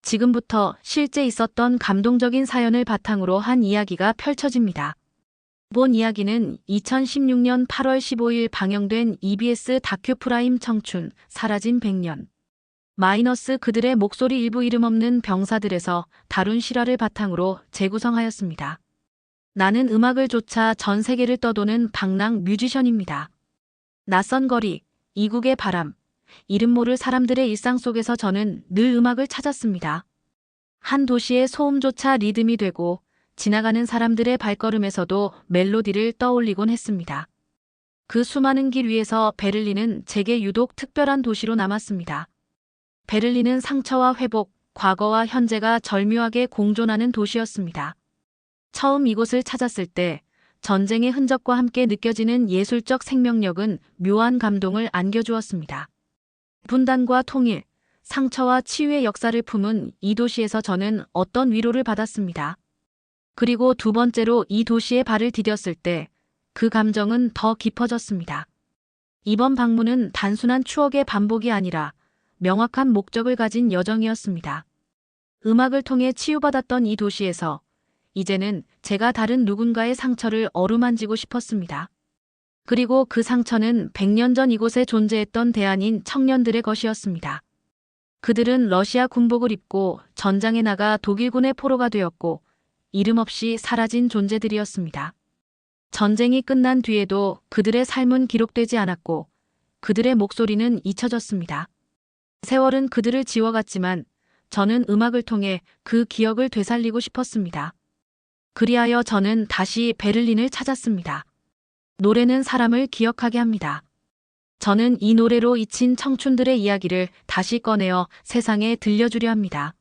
지금부터 실제 있었던 감동적인 사연을 바탕으로 한 이야기가 펼쳐집니다. 본 이야기는 2016년 8월 15일 방영된 EBS 다큐프라임 청춘, 사라진 100년. 마이너스 그들의 목소리 일부 이름 없는 병사들에서 다룬 실화를 바탕으로 재구성하였습니다. 나는 음악을 좇아 전 세계를 떠도는 방랑 뮤지션입니다. 낯선 거리, 이국의 바람, 이름 모를 사람들의 일상 속에서 저는 늘 음악을 찾았습니다. 한 도시의 소음조차 리듬이 되고 지나가는 사람들의 발걸음에서도 멜로디를 떠올리곤 했습니다. 그 수많은 길 위에서 베를린은 제게 유독 특별한 도시로 남았습니다. 베를린은 상처와 회복, 과거와 현재가 절묘하게 공존하는 도시였습니다. 처음 이곳을 찾았을 때 전쟁의 흔적과 함께 느껴지는 예술적 생명력은 묘한 감동을 안겨주었습니다. 분단과 통일, 상처와 치유의 역사를 품은 이 도시에서 저는 어떤 위로를 받았습니다. 그리고 두 번째로 이 도시에 발을 디뎠을 때 그 감정은 더 깊어졌습니다. 이번 방문은 단순한 추억의 반복이 아니라 명확한 목적을 가진 여정이었습니다. 음악을 통해 치유받았던 이 도시에서 이제는 제가 다른 누군가의 상처를 어루만지고 싶었습니다. 그리고 그 상처는 100년 전 이곳에 존재했던 대안인 청년들의 것이었습니다. 그들은 러시아 군복을 입고 전장에 나가 독일군의 포로가 되었고 이름 없이 사라진 존재들이었습니다. 전쟁이 끝난 뒤에도 그들의 삶은 기록되지 않았고 그들의 목소리는 잊혀졌습니다. 세월은 그들을 지워갔지만 저는 음악을 통해 그 기억을 되살리고 싶었습니다. 그리하여 저는 다시 베를린을 찾았습니다. 노래는 사람을 기억하게 합니다. 저는 이 노래로 잊힌 청춘들의 이야기를 다시 꺼내어 세상에 들려주려 합니다.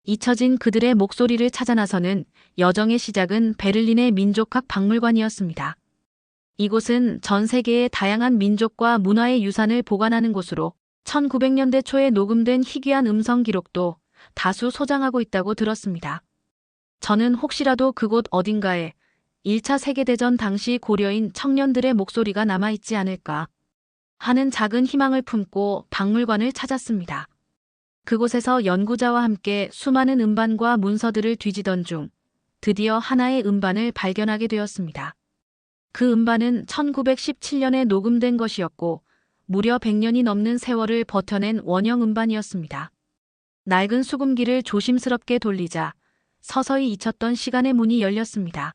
잊혀진 그들의 목소리를 찾아 나서는 여정의 시작은 베를린의 민족학 박물관이었습니다. 이곳은 전 세계의 다양한 민족과 문화의 유산을 보관하는 곳으로 1900년대 초에 녹음된 희귀한 음성 기록도 다수 소장하고 있다고 들었습니다. 저는 혹시라도 그곳 어딘가에 1차 세계대전 당시 고려인 청년들의 목소리가 남아있지 않을까 하는 작은 희망을 품고 박물관을 찾았습니다. 그곳에서 연구자와 함께 수많은 음반과 문서들을 뒤지던 중 드디어 하나의 음반을 발견하게 되었습니다. 그 음반은 1917년에 녹음된 것이었고 무려 100년이 넘는 세월을 버텨낸 원형 음반이었습니다. 낡은 수금기를 조심스럽게 돌리자 서서히 잊혔던 시간의 문이 열렸습니다.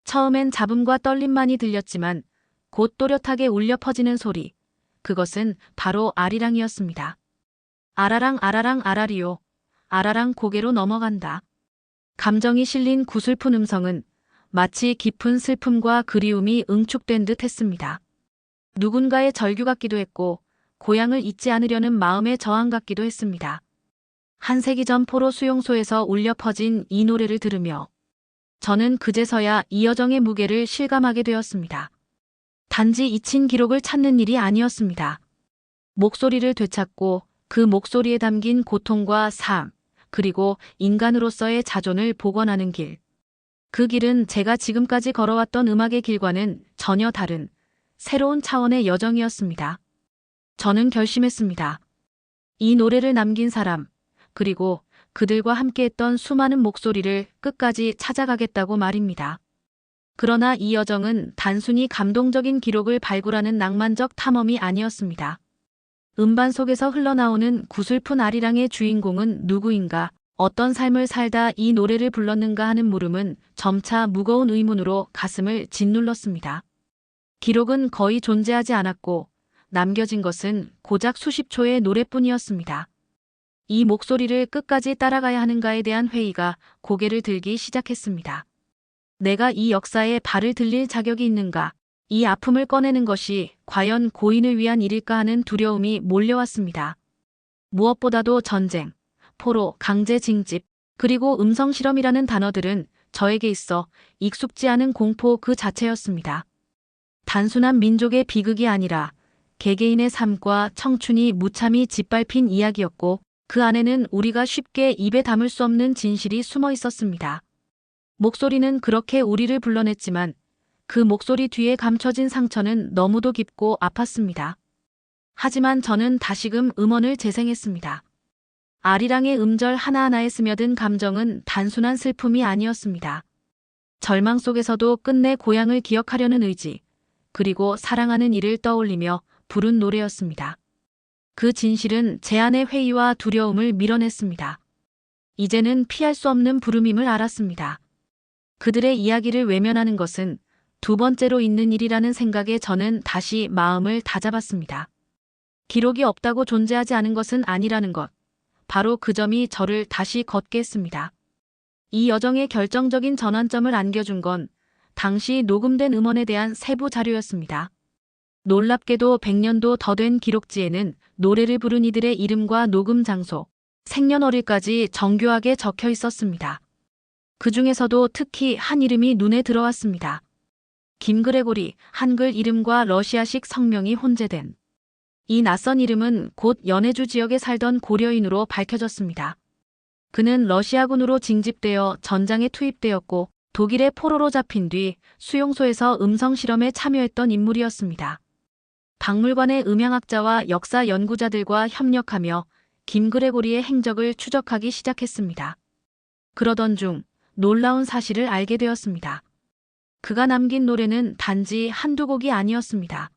처음엔 잡음과 떨림만이 들렸지만 곧 또렷하게 울려 퍼지는 소리, 그것은 바로 아리랑이었습니다. 아라랑 아라랑 아라리요. 아라랑 고개로 넘어간다. 감정이 실린 구슬픈 음성은 마치 깊은 슬픔과 그리움이 응축된 듯 했습니다. 누군가의 절규 같기도 했고 고향을 잊지 않으려는 마음의 저항 같기도 했습니다. 한 세기 전 포로 수용소에서 울려 퍼진 이 노래를 들으며 저는 그제서야 이 여정의 무게를 실감하게 되었습니다. 단지 잊힌 기록을 찾는 일이 아니었습니다. 목소리를 되찾고 그 목소리에 담긴 고통과 삶, 그리고 인간으로서의 자존을 복원하는 길. 그 길은 제가 지금까지 걸어왔던 음악의 길과는 전혀 다른 새로운 차원의 여정이었습니다. 저는 결심했습니다. 이 노래를 남긴 사람, 그리고 그들과 함께했던 수많은 목소리를 끝까지 찾아가겠다고 말입니다. 그러나 이 여정은 단순히 감동적인 기록을 발굴하는 낭만적 탐험이 아니었습니다. 음반 속에서 흘러나오는 구슬픈 아리랑의 주인공은 누구인가, 어떤 삶을 살다 이 노래를 불렀는가 하는 물음은 점차 무거운 의문으로 가슴을 짓눌렀습니다. 기록은 거의 존재하지 않았고 남겨진 것은 고작 수십 초의 노래뿐이었습니다. 이 목소리를 끝까지 따라가야 하는가에 대한 회의가 고개를 들기 시작했습니다. 내가 이 역사에 발을 들릴 자격이 있는가? 이 아픔을 꺼내는 것이 과연 고인을 위한 일일까 하는 두려움이 몰려왔습니다. 무엇보다도 전쟁, 포로, 강제 징집, 그리고 음성 실험이라는 단어들은 저에게 있어 익숙지 않은 공포 그 자체였습니다. 단순한 민족의 비극이 아니라 개개인의 삶과 청춘이 무참히 짓밟힌 이야기였고 그 안에는 우리가 쉽게 입에 담을 수 없는 진실이 숨어 있었습니다. 목소리는 그렇게 우리를 불러냈지만 그 목소리 뒤에 감춰진 상처는 너무도 깊고 아팠습니다. 하지만 저는 다시금 음원을 재생했습니다. 아리랑의 음절 하나하나에 스며든 감정은 단순한 슬픔이 아니었습니다. 절망 속에서도 끝내 고향을 기억하려는 의지, 그리고 사랑하는 이를 떠올리며 부른 노래였습니다. 그 진실은 제 안의 회의와 두려움을 밀어냈습니다. 이제는 피할 수 없는 부름임을 알았습니다. 그들의 이야기를 외면하는 것은 두 번째로 있는 일이라는 생각에 저는 다시 마음을 다잡았습니다. 기록이 없다고 존재하지 않은 것은 아니라는 것. 바로 그 점이 저를 다시 걷게 했습니다. 이 여정의 결정적인 전환점을 안겨준 건 당시 녹음된 음원에 대한 세부 자료였습니다. 놀랍게도 100년도 더 된 기록지에는 노래를 부른 이들의 이름과 녹음 장소, 생년월일까지 정교하게 적혀 있었습니다. 그 중에서도 특히 한 이름이 눈에 들어왔습니다. 김그레고리, 한글 이름과 러시아식 성명이 혼재된. 이 낯선 이름은 곧 연해주 지역에 살던 고려인으로 밝혀졌습니다. 그는 러시아군으로 징집되어 전장에 투입되었고 독일의 포로로 잡힌 뒤 수용소에서 음성 실험에 참여했던 인물이었습니다. 박물관의 음향학자와 역사 연구자들과 협력하며 김그레고리의 행적을 추적하기 시작했습니다. 그러던 중 놀라운 사실을 알게 되었습니다. 그가 남긴 노래는 단지 한두 곡이 아니었습니다.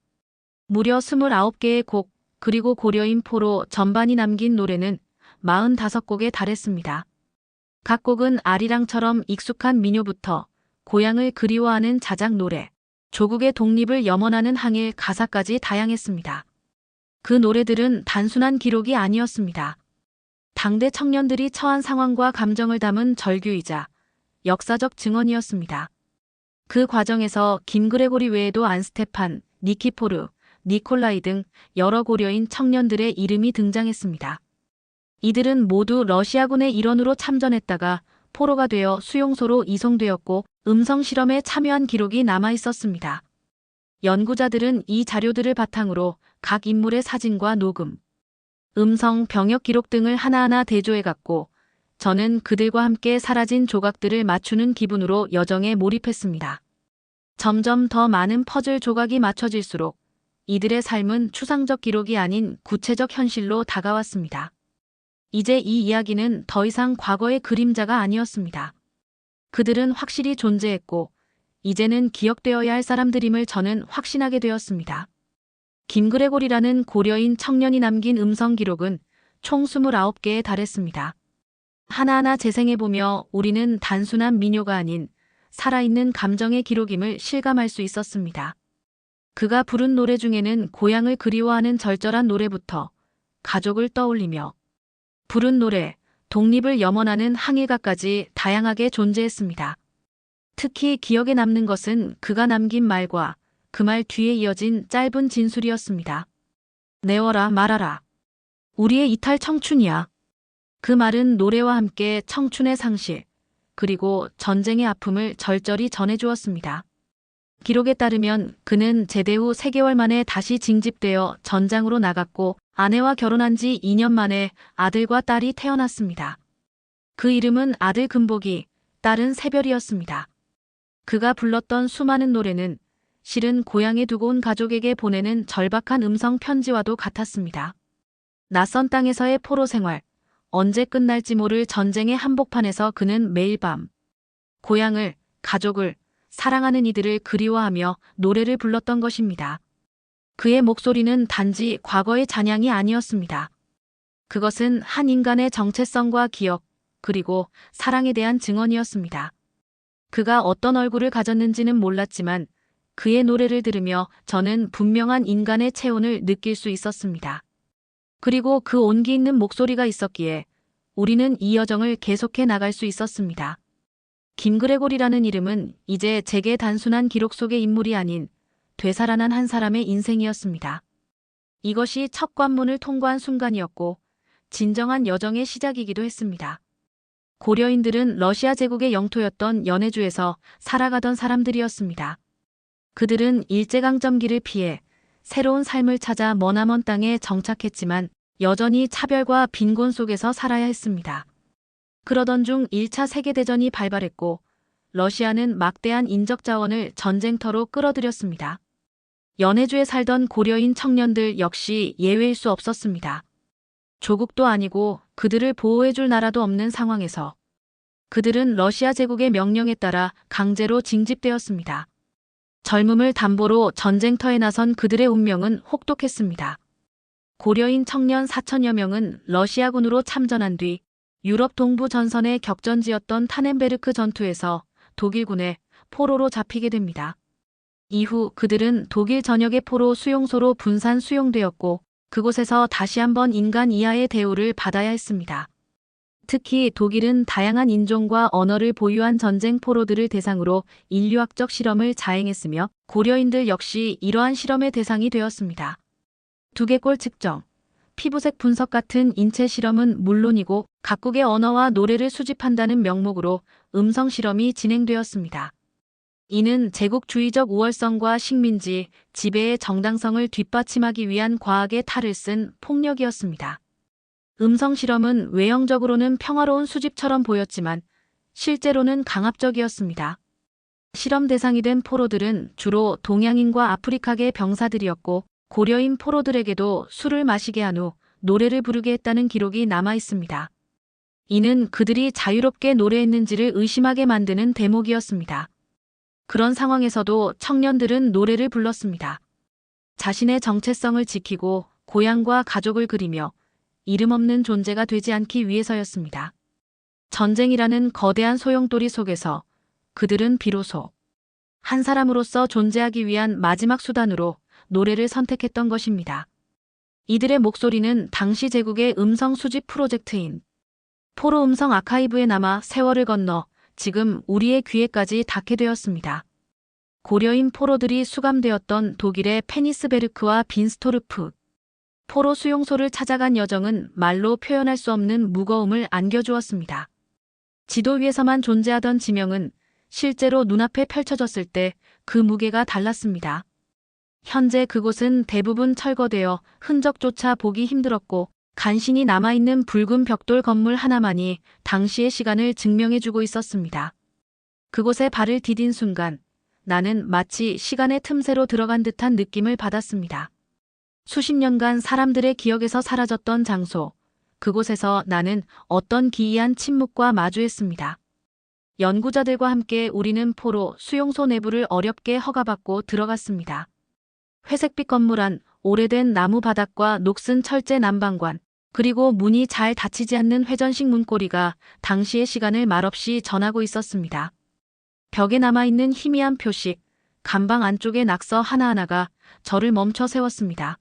무려 29개의 곡, 그리고 고려인 포로 전반이 남긴 노래는 45곡에 달했습니다. 각 곡은 아리랑처럼 익숙한 민요부터 고향을 그리워하는 자작 노래, 조국의 독립을 염원하는 항일 가사까지 다양했습니다. 그 노래들은 단순한 기록이 아니었습니다. 당대 청년들이 처한 상황과 감정을 담은 절규이자 역사적 증언이었습니다. 그 과정에서 김그레고리 외에도 안스테판, 니키포르, 니콜라이 등 여러 고려인 청년들의 이름이 등장했습니다. 이들은 모두 러시아군의 일원으로 참전했다가 포로가 되어 수용소로 이송되었고 음성 실험에 참여한 기록이 남아 있었습니다. 연구자들은 이 자료들을 바탕으로 각 인물의 사진과 녹음, 음성, 병역 기록 등을 하나하나 대조해갔고 저는 그들과 함께 사라진 조각들을 맞추는 기분으로 여정에 몰입했습니다. 점점 더 많은 퍼즐 조각이 맞춰질수록 이들의 삶은 추상적 기록이 아닌 구체적 현실로 다가왔습니다. 이제 이 이야기는 더 이상 과거의 그림자가 아니었습니다. 그들은 확실히 존재했고 이제는 기억되어야 할 사람들임을 저는 확신하게 되었습니다. 김그레고리라는 고려인 청년이 남긴 음성 기록은 총 29개에 달했습니다. 하나하나 재생해보며 우리는 단순한 민요가 아닌 살아있는 감정의 기록임을 실감할 수 있었습니다. 그가 부른 노래 중에는 고향을 그리워하는 절절한 노래부터 가족을 떠올리며 부른 노래, 독립을 염원하는 항일가까지 다양하게 존재했습니다. 특히 기억에 남는 것은 그가 남긴 말과 그 말 뒤에 이어진 짧은 진술이었습니다. 내워라 말아라. 우리의 이탈 청춘이야. 그 말은 노래와 함께 청춘의 상실, 그리고 전쟁의 아픔을 절절히 전해주었습니다. 기록에 따르면 그는 제대 후 3개월 만에 다시 징집되어 전장으로 나갔고 아내와 결혼한 지 2년 만에 아들과 딸이 태어났습니다. 그 이름은 아들 금복이, 딸은 새별이었습니다. 그가 불렀던 수많은 노래는 실은 고향에 두고 온 가족에게 보내는 절박한 음성 편지와도 같았습니다. 낯선 땅에서의 포로 생활, 언제 끝날지 모를 전쟁의 한복판에서 그는 매일 밤 고향을, 가족을, 사랑하는 이들을 그리워하며 노래를 불렀던 것입니다. 그의 목소리는 단지 과거의 찬양이 아니었습니다. 그것은 한 인간의 정체성과 기억, 그리고 사랑에 대한 증언이었습니다. 그가 어떤 얼굴을 가졌는지는 몰랐지만 그의 노래를 들으며 저는 분명한 인간의 체온을 느낄 수 있었습니다. 그리고 그 온기 있는 목소리가 있었기에 우리는 이 여정을 계속해 나갈 수 있었습니다. 김그레고리라는 이름은 이제 제게 단순한 기록 속의 인물이 아닌 되살아난 한 사람의 인생이었습니다. 이것이 첫 관문을 통과한 순간이었고 진정한 여정의 시작이기도 했습니다. 고려인들은 러시아 제국의 영토였던 연해주에서 살아가던 사람들이었습니다. 그들은 일제강점기를 피해 새로운 삶을 찾아 머나먼 땅에 정착했지만 여전히 차별과 빈곤 속에서 살아야 했습니다. 그러던 중 1차 세계대전이 발발했고 러시아는 막대한 인적 자원을 전쟁터로 끌어들였습니다. 연해주에 살던 고려인 청년들 역시 예외일 수 없었습니다. 조국도 아니고 그들을 보호해줄 나라도 없는 상황에서 그들은 러시아 제국의 명령에 따라 강제로 징집되었습니다. 젊음을 담보로 전쟁터에 나선 그들의 운명은 혹독했습니다. 고려인 청년 4천여 명은 러시아군으로 참전한 뒤 유럽 동부 전선의 격전지였던 타넨베르크 전투에서 독일군의 포로로 잡히게 됩니다. 이후 그들은 독일 전역의 포로 수용소로 분산 수용되었고 그곳에서 다시 한번 인간 이하의 대우를 받아야 했습니다. 특히 독일은 다양한 인종과 언어를 보유한 전쟁 포로들을 대상으로 인류학적 실험을 자행했으며 고려인들 역시 이러한 실험의 대상이 되었습니다. 두개골 측정, 피부색 분석 같은 인체 실험은 물론이고 각국의 언어와 노래를 수집한다는 명목으로 음성 실험이 진행되었습니다. 이는 제국주의적 우월성과 식민지, 지배의 정당성을 뒷받침하기 위한 과학의 탈을 쓴 폭력이었습니다. 음성 실험은 외형적으로는 평화로운 수집처럼 보였지만 실제로는 강압적이었습니다. 실험 대상이 된 포로들은 주로 동양인과 아프리카계 병사들이었고 고려인 포로들에게도 술을 마시게 한 후 노래를 부르게 했다는 기록이 남아 있습니다. 이는 그들이 자유롭게 노래했는지를 의심하게 만드는 대목이었습니다. 그런 상황에서도 청년들은 노래를 불렀습니다. 자신의 정체성을 지키고 고향과 가족을 그리며 이름 없는 존재가 되지 않기 위해서였습니다. 전쟁이라는 거대한 소용돌이 속에서 그들은 비로소 한 사람으로서 존재하기 위한 마지막 수단으로 노래를 선택했던 것입니다. 이들의 목소리는 당시 제국의 음성 수집 프로젝트인 포로 음성 아카이브에 남아 세월을 건너 지금 우리의 귀에까지 닿게 되었습니다. 고려인 포로들이 수감되었던 독일의 페니스베르크와 빈스토르프, 포로 수용소를 찾아간 여정은 말로 표현할 수 없는 무거움을 안겨주었습니다. 지도 위에서만 존재하던 지명은 실제로 눈앞에 펼쳐졌을 때 그 무게가 달랐습니다. 현재 그곳은 대부분 철거되어 흔적조차 보기 힘들었고 간신히 남아있는 붉은 벽돌 건물 하나만이 당시의 시간을 증명해주고 있었습니다. 그곳에 발을 디딘 순간 나는 마치 시간의 틈새로 들어간 듯한 느낌을 받았습니다. 수십 년간 사람들의 기억에서 사라졌던 장소, 그곳에서 나는 어떤 기이한 침묵과 마주했습니다. 연구자들과 함께 우리는 포로 수용소 내부를 어렵게 허가받고 들어갔습니다. 회색빛 건물 안, 오래된 나무 바닥과 녹슨 철제 난방관, 그리고 문이 잘 닫히지 않는 회전식 문고리가 당시의 시간을 말없이 전하고 있었습니다. 벽에 남아있는 희미한 표식, 간방 안쪽의 낙서 하나하나가 저를 멈춰 세웠습니다.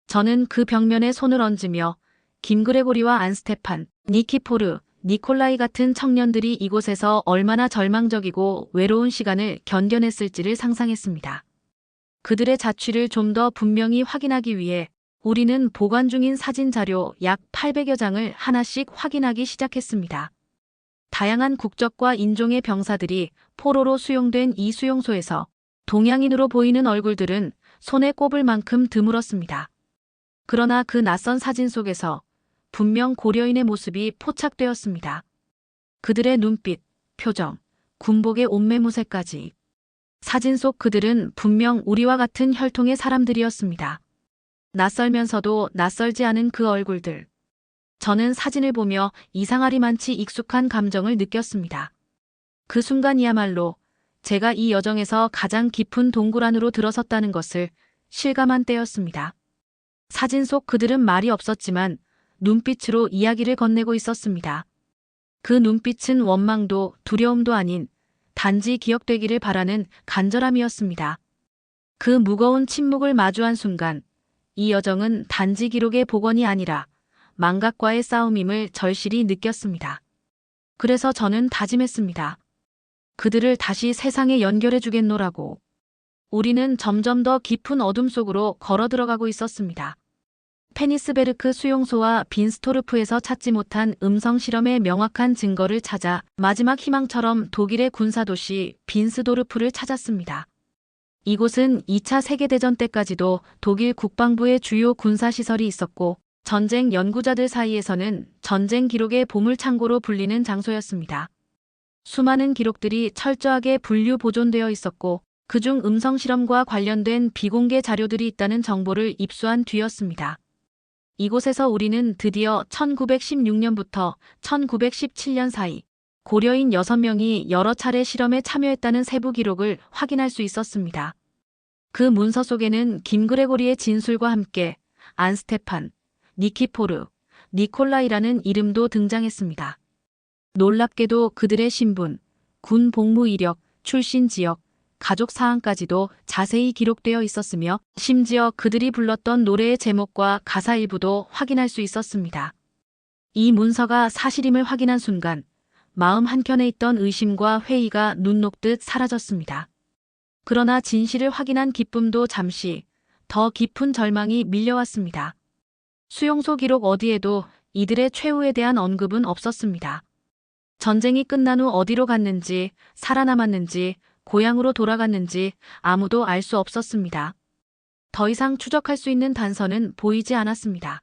저는 그 벽면에 손을 얹으며 김그레고리와 안스테판, 니키포르, 니콜라이 같은 청년들이 이곳에서 얼마나 절망적이고 외로운 시간을 견뎌냈을지를 상상했습니다. 그들의 자취를 좀 더 분명히 확인하기 위해 우리는 보관 중인 사진 자료 약 800여 장을 하나씩 확인하기 시작했습니다. 다양한 국적과 인종의 병사들이 포로로 수용된 이 수용소에서 동양인으로 보이는 얼굴들은 손에 꼽을 만큼 드물었습니다. 그러나 그 낯선 사진 속에서 분명 고려인의 모습이 포착되었습니다. 그들의 눈빛, 표정, 군복의 옷매무새까지. 사진 속 그들은 분명 우리와 같은 혈통의 사람들이었습니다. 낯설면서도 낯설지 않은 그 얼굴들. 저는 사진을 보며 이상하리만치 익숙한 감정을 느꼈습니다. 그 순간이야말로 제가 이 여정에서 가장 깊은 동굴 안으로 들어섰다는 것을 실감한 때였습니다. 사진 속 그들은 말이 없었지만 눈빛으로 이야기를 건네고 있었습니다. 그 눈빛은 원망도 두려움도 아닌 단지 기억되기를 바라는 간절함이었습니다. 그 무거운 침묵을 마주한 순간 이 여정은 단지 기록의 복원이 아니라 망각과의 싸움임을 절실히 느꼈습니다. 그래서 저는 다짐했습니다. 그들을 다시 세상에 연결해 주겠노라고. 우리는 점점 더 깊은 어둠 속으로 걸어 들어가고 있었습니다. 페니스베르크 수용소와 빈스토르프에서 찾지 못한 음성 실험의 명확한 증거를 찾아 마지막 희망처럼 독일의 군사도시 빈스도르프를 찾았습니다. 이곳은 2차 세계대전 때까지도 독일 국방부의 주요 군사시설이 있었고 전쟁 연구자들 사이에서는 전쟁 기록의 보물창고로 불리는 장소였습니다. 수많은 기록들이 철저하게 분류 보존되어 있었고 그중 음성 실험과 관련된 비공개 자료들이 있다는 정보를 입수한 뒤였습니다. 이곳에서 우리는 드디어 1916년부터 1917년 사이 고려인 6명이 여러 차례 실험에 참여했다는 세부 기록을 확인할 수 있었습니다. 그 문서 속에는 김그레고리의 진술과 함께 안스테판, 니키포르, 니콜라이라는 이름도 등장했습니다. 놀랍게도 그들의 신분, 군 복무 이력, 출신 지역, 가족 사항까지도 자세히 기록되어 있었으며 심지어 그들이 불렀던 노래의 제목과 가사 일부도 확인할 수 있었습니다. 이 문서가 사실임을 확인한 순간 마음 한켠에 있던 의심과 회의가 눈 녹듯 사라졌습니다. 그러나 진실을 확인한 기쁨도 잠시, 더 깊은 절망이 밀려왔습니다. 수용소 기록 어디에도 이들의 최후에 대한 언급은 없었습니다. 전쟁이 끝난 후 어디로 갔는지, 살아남았는지, 고향으로 돌아갔는지 아무도 알 수 없었습니다. 더 이상 추적할 수 있는 단서는 보이지 않았습니다.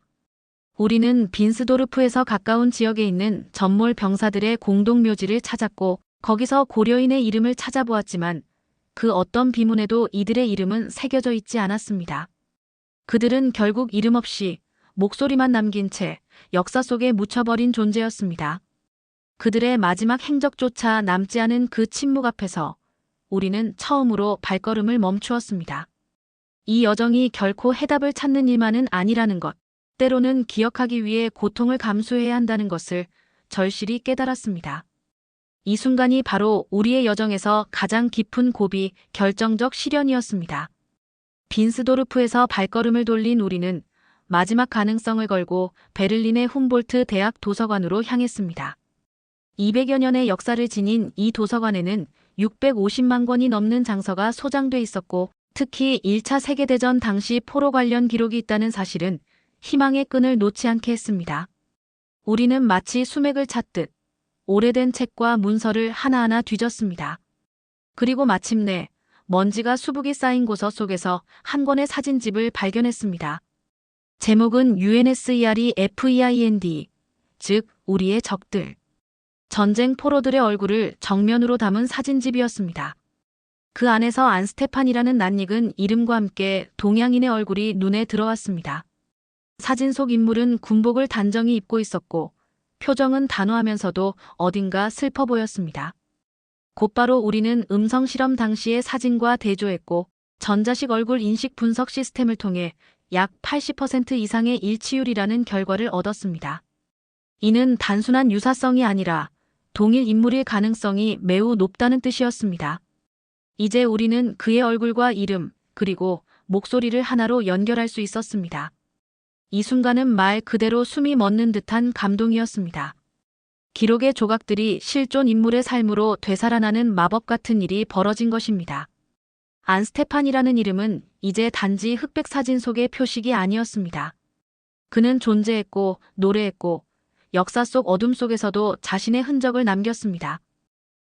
우리는 빈스도르프에서 가까운 지역에 있는 전몰 병사들의 공동묘지를 찾았고 거기서 고려인의 이름을 찾아보았지만 그 어떤 비문에도 이들의 이름은 새겨져 있지 않았습니다. 그들은 결국 이름 없이 목소리만 남긴 채 역사 속에 묻혀버린 존재였습니다. 그들의 마지막 행적조차 남지 않은 그 침묵 앞에서 우리는 처음으로 발걸음을 멈추었습니다. 이 여정이 결코 해답을 찾는 일만은 아니라는 것, 때로는 기억하기 위해 고통을 감수해야 한다는 것을 절실히 깨달았습니다. 이 순간이 바로 우리의 여정에서 가장 깊은 고비, 결정적 시련이었습니다. 빈스도르프에서 발걸음을 돌린 우리는 마지막 가능성을 걸고 베를린의 훔볼트 대학 도서관으로 향했습니다. 200여 년의 역사를 지닌 이 도서관에는 650만 권이 넘는 장서가 소장돼 있었고 특히 1차 세계대전 당시 포로 관련 기록이 있다는 사실은 희망의 끈을 놓지 않게 했습니다. 우리는 마치 수맥을 찾듯 오래된 책과 문서를 하나하나 뒤졌습니다. 그리고 마침내 먼지가 수북이 쌓인 고서 속에서 한 권의 사진집을 발견했습니다. 제목은 UNSEREFEIND, 즉 우리의 적들. 전쟁 포로들의 얼굴을 정면으로 담은 사진집이었습니다. 그 안에서 안스테판이라는 낯익은 이름과 함께 동양인의 얼굴이 눈에 들어왔습니다. 사진 속 인물은 군복을 단정히 입고 있었고 표정은 단호하면서도 어딘가 슬퍼 보였습니다. 곧바로 우리는 음성 실험 당시의 사진과 대조했고 전자식 얼굴 인식 분석 시스템을 통해 약 80% 이상의 일치율이라는 결과를 얻었습니다. 이는 단순한 유사성이 아니라 동일 인물일 가능성이 매우 높다는 뜻이었습니다. 이제 우리는 그의 얼굴과 이름, 그리고 목소리를 하나로 연결할 수 있었습니다. 이 순간은 말 그대로 숨이 멎는 듯한 감동이었습니다. 기록의 조각들이 실존 인물의 삶으로 되살아나는 마법 같은 일이 벌어진 것입니다. 안스테판이라는 이름은 이제 단지 흑백 사진 속의 표식이 아니었습니다. 그는 존재했고 노래했고 역사 속 어둠 속에서도 자신의 흔적을 남겼습니다.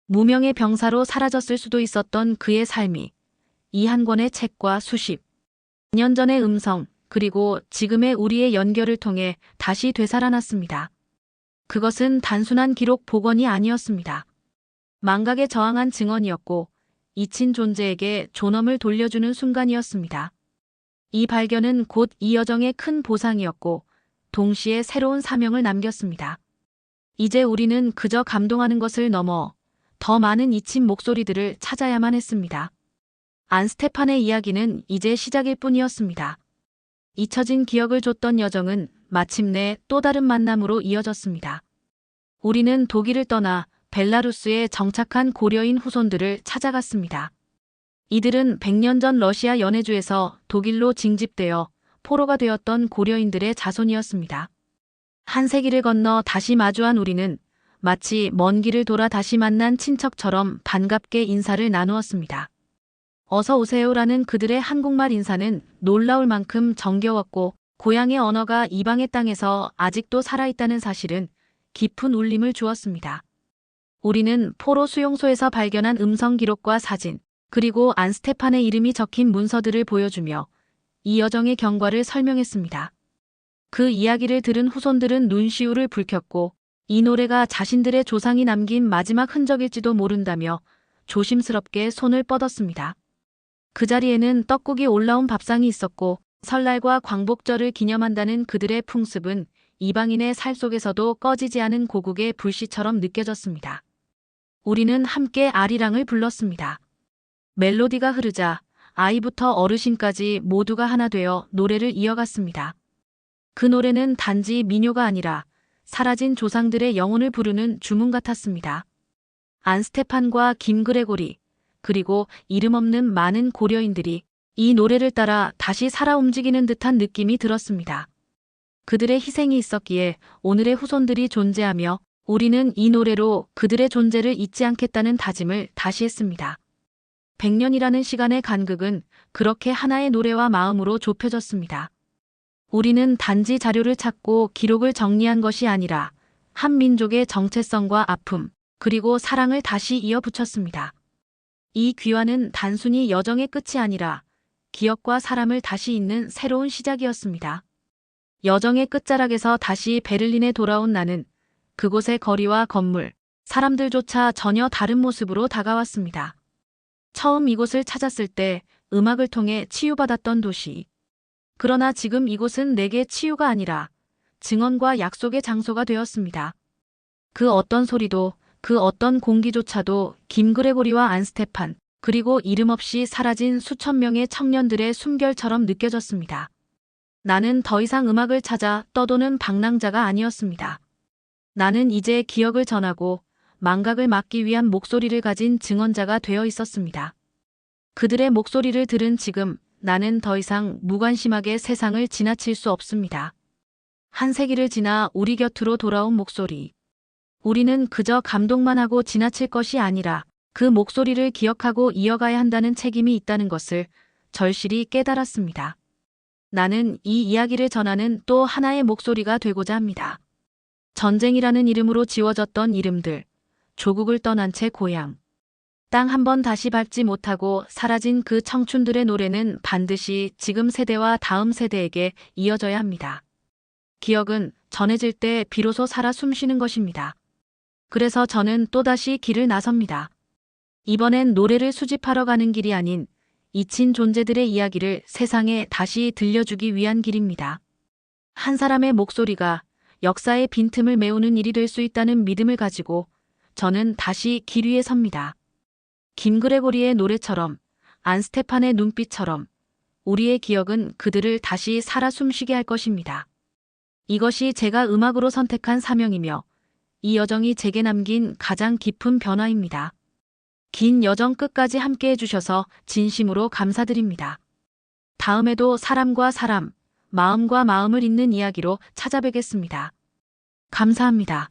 무명의 병사로 사라졌을 수도 있었던 그의 삶이 이 한 권의 책과 수십 년 전의 음성 그리고 지금의 우리의 연결을 통해 다시 되살아났습니다. 그것은 단순한 기록 복원이 아니었습니다. 망각에 저항한 증언이었고 잊힌 존재에게 존엄을 돌려주는 순간이었습니다. 이 발견은 곧 이 여정의 큰 보상이었고 동시에 새로운 사명을 남겼습니다. 이제 우리는 그저 감동하는 것을 넘어 더 많은 잊힌 목소리들을 찾아야만 했습니다. 안스테판의 이야기는 이제 시작일 뿐이었습니다. 잊혀진 기억을 줬던 여정은 마침내 또 다른 만남으로 이어졌습니다. 우리는 독일을 떠나 벨라루스에 정착한 고려인 후손들을 찾아갔습니다. 이들은 100년 전 러시아 연해주에서 독일로 징집되어 포로가 되었던 고려인들의 자손이었습니다. 한 세기를 건너 다시 마주한 우리는 마치 먼 길을 돌아 다시 만난 친척처럼 반갑게 인사를 나누었습니다. 어서 오세요라는 그들의 한국말 인사는 놀라울 만큼 정겨웠고 고향의 언어가 이방의 땅에서 아직도 살아있다는 사실은 깊은 울림을 주었습니다. 우리는 포로 수용소에서 발견한 음성 기록과 사진, 그리고 안스테판의 이름이 적힌 문서들을 보여주며 이 여정의 경과를 설명했습니다. 그 이야기를 들은 후손들은 눈시울을 붉혔고 이 노래가 자신들의 조상이 남긴 마지막 흔적일지도 모른다며 조심스럽게 손을 뻗었습니다. 그 자리에는 떡국이 올라온 밥상이 있었고 설날과 광복절을 기념한다는 그들의 풍습은 이방인의 살 속에서도 꺼지지 않은 고국의 불씨처럼 느껴졌습니다. 우리는 함께 아리랑을 불렀습니다. 멜로디가 흐르자 아이부터 어르신까지 모두가 하나 되어 노래를 이어갔습니다. 그 노래는 단지 민요가 아니라 사라진 조상들의 영혼을 부르는 주문 같았습니다. 안스테판과 김그레고리, 그리고 이름 없는 많은 고려인들이 이 노래를 따라 다시 살아 움직이는 듯한 느낌이 들었습니다. 그들의 희생이 있었기에 오늘의 후손들이 존재하며 우리는 이 노래로 그들의 존재를 잊지 않겠다는 다짐을 다시 했습니다. 100년이라는 시간의 간극은 그렇게 하나의 노래와 마음으로 좁혀졌습니다. 우리는 단지 자료를 찾고 기록을 정리한 것이 아니라 한 민족의 정체성과 아픔, 그리고 사랑을 다시 이어붙였습니다. 이 귀환은 단순히 여정의 끝이 아니라 기억과 사람을 다시 잇는 새로운 시작이었습니다. 여정의 끝자락에서 다시 베를린에 돌아온 나는 그곳의 거리와 건물, 사람들조차 전혀 다른 모습으로 다가왔습니다. 처음 이곳을 찾았을 때 음악을 통해 치유받았던 도시. 그러나 지금 이곳은 내게 치유가 아니라 증언과 약속의 장소가 되었습니다. 그 어떤 소리도, 그 어떤 공기조차도 김그레고리와 안스테판, 그리고 이름 없이 사라진 수천 명의 청년들의 숨결처럼 느껴졌습니다. 나는 더 이상 음악을 찾아 떠도는 방랑자가 아니었습니다. 나는 이제 기억을 전하고 망각을 막기 위한 목소리를 가진 증언자가 되어 있었습니다. 그들의 목소리를 들은 지금 나는 더 이상 무관심하게 세상을 지나칠 수 없습니다. 한 세기를 지나 우리 곁으로 돌아온 목소리. 우리는 그저 감동만 하고 지나칠 것이 아니라 그 목소리를 기억하고 이어가야 한다는 책임이 있다는 것을 절실히 깨달았습니다. 나는 이 이야기를 전하는 또 하나의 목소리가 되고자 합니다. 전쟁이라는 이름으로 지워졌던 이름들, 조국을 떠난 채 고향, 땅 한 번 다시 밟지 못하고 사라진 그 청춘들의 노래는 반드시 지금 세대와 다음 세대에게 이어져야 합니다. 기억은 전해질 때 비로소 살아 숨쉬는 것입니다. 그래서 저는 또다시 길을 나섭니다. 이번엔 노래를 수집하러 가는 길이 아닌 잊힌 존재들의 이야기를 세상에 다시 들려주기 위한 길입니다. 한 사람의 목소리가 역사의 빈틈을 메우는 일이 될 수 있다는 믿음을 가지고 저는 다시 길 위에 섭니다. 김그레고리의 노래처럼, 안스테판의 눈빛처럼 우리의 기억은 그들을 다시 살아 숨쉬게 할 것입니다. 이것이 제가 음악으로 선택한 사명이며 이 여정이 제게 남긴 가장 깊은 변화입니다. 긴 여정 끝까지 함께 해주셔서 진심으로 감사드립니다. 다음에도 사람과 사람, 마음과 마음을 잇는 이야기로 찾아뵙겠습니다. 감사합니다.